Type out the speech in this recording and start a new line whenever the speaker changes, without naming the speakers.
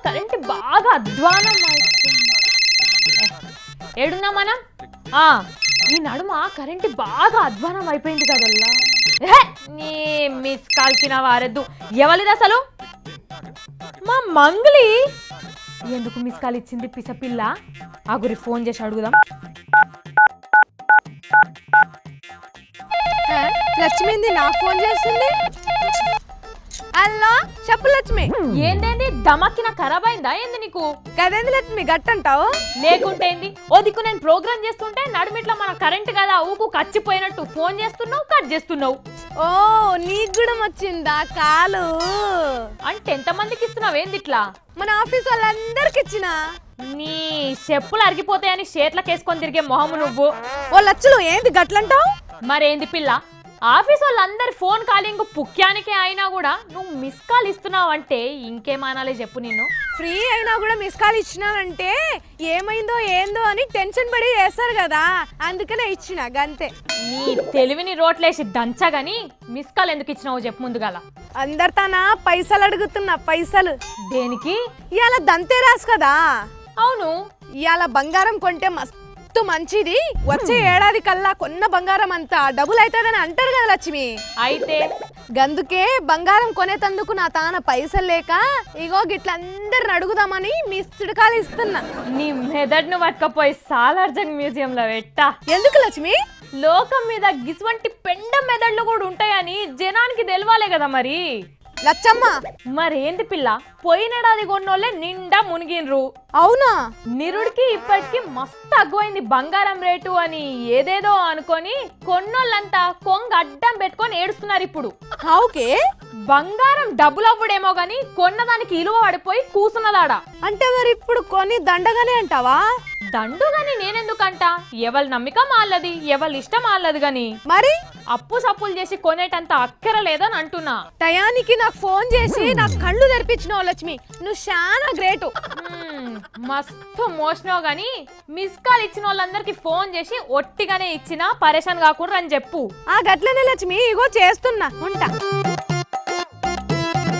Current బాగా అధ్వానం ఏడున్నా మనం ఈ నడుమ కరెంట్ బాగా అధ్వానం అయిపోయింది కదల్లా. నీ మిస్ కాల్కిన వారద్దు ఎవరిది అసలు? మా మంగళి ఎందుకు మిస్ కాల్ ఇచ్చింది పిసపిల్ల? ఆ గురి ఫోన్ చేసి అడుగుదాం.
లక్ష్మింది నాకు ఫోన్ చేస్తుంది. హలో చెప్పు లక్ష్మి.
ఏందేంది దమక్కిన ఖరాబ్ అయిందా ఏంది నీకు?
కదేంది లక్ష్మి గట్టంటావు?
లేకుంటే ఏంది? ఓ దిక్కు నేను ప్రోగ్రామ్ చేస్తుంటే నడుమిట్లా మన కరెంట్ కదా ఊకు కచ్చిపోయినట్టు ఫోన్ చేస్తున్నావు, కట్ చేస్తున్నావు.
ఓ నీకు కూడా వచ్చిందా కాలు?
అంటే ఎంతమందికి ఇస్తున్నావు ఏంది ఇట్లా?
మన ఆఫీస్ వాళ్ళందరికి ఇచ్చిన.
నీ చెప్పులు అరిగిపోతాయని షేట్లకు వేసుకొని తిరిగే మొహము నువ్వు.
ఓ లచ్చులు ఏంది గట్లంటావు?
మరేంది పిల్ల, ఆఫీస్ వాళ్ళందరి ఫోన్ కాలింగ్ పుక్యానికే అయినా కూడా నువ్వు మిస్ కాల్ ఇస్తున్నావు అంటే ఇంకేమానాలే చెప్పు. నిన్ను
ఫ్రీ అయినా కూడా మిస్ కాల్ ఇచ్చినానంటే ఏమైందో ఏందో అని టెన్షన్ పడి చేస్తారు కదా, అందుకనే ఇచ్చిన గంతే.
నీ తెలివిని రోట్లేసి దంచగాని మిస్ కాల్ ఎందుకు ఇచ్చినావు చెప్పు ముందుగాల.
అందరితానా పైసలు అడుగుతున్నా. పైసలు
దేనికి?
ఇవాళ దంతేరాసు కదా.
అవును,
ఇవాళ బంగారం కొంటే మస్తు మంచిది, వచ్చే ఏడాది కల్లా కొన్న బంగారం అంతా డబుల్ అవుతుందని అంటారు కదా లక్ష్మి.
అయితే
గందుకే బంగారం కొనేతందుకు నా తాన పైసలు లేక ఇగో గిట్ల అందరిని అడుగుదామని మిస్డ్ కాల్ ఇస్తున్నా.
నీ మెదడును పట్టుకపోయి సాలార్జంగ్ మ్యూజియం లో పెట్టా.
ఎందుకు లక్ష్మి?
లోకం మీద గిసువంటి పెండ మెదడులు కూడా ఉంటాయని జనానికి తెలవాలే కదా మరి.
లచ్చమ్మ
మరేంది పిల్ల, పోయినడాది కొన్నోళ్ళే నిండా మునిగిన్రు.
అవునా?
నిరుడికి ఇప్పటికి మస్తు అగ్గువైంది బంగారం రేటు అని ఏదేదో అనుకొని కొన్నోళ్ళంతా కొంగ అడ్డం పెట్టుకొని ఏడుస్తున్నారు ఇప్పుడు.
ఓకే,
బంగారం డబ్బులు అవ్వడేమో గాని కొన్నదానికి ఇలువ పడిపోయి కూసున్నదాడ.
అంటే మరి ఇప్పుడు కొని దండగానే అంటావా?
దండుగాని నేనెందుకంట, ఎవరి నమ్మిక మాల్లది, ఎవరి ఇష్టం మాల్లది గాని
మరి
అప్పు సప్పులు చేసి కొనేటంత అక్కర లేదని అంటున్నా.
టయానికి నాకు ఫోన్ చేసి నాకు కళ్ళు తెరిపించినావు లక్ష్మి, నువ్వు చాలా గ్రేటు.
మస్తు మోసనావు గాని మిస్ కాల్ ఇచ్చిన వాళ్ళందరికి ఫోన్ చేసి ఒట్టిగానే ఇచ్చినా పరేషాన్ కాకుండా అని చెప్పు.
గట్లనే లక్ష్మి, ఇగో చేస్తున్నా, ఉంటా.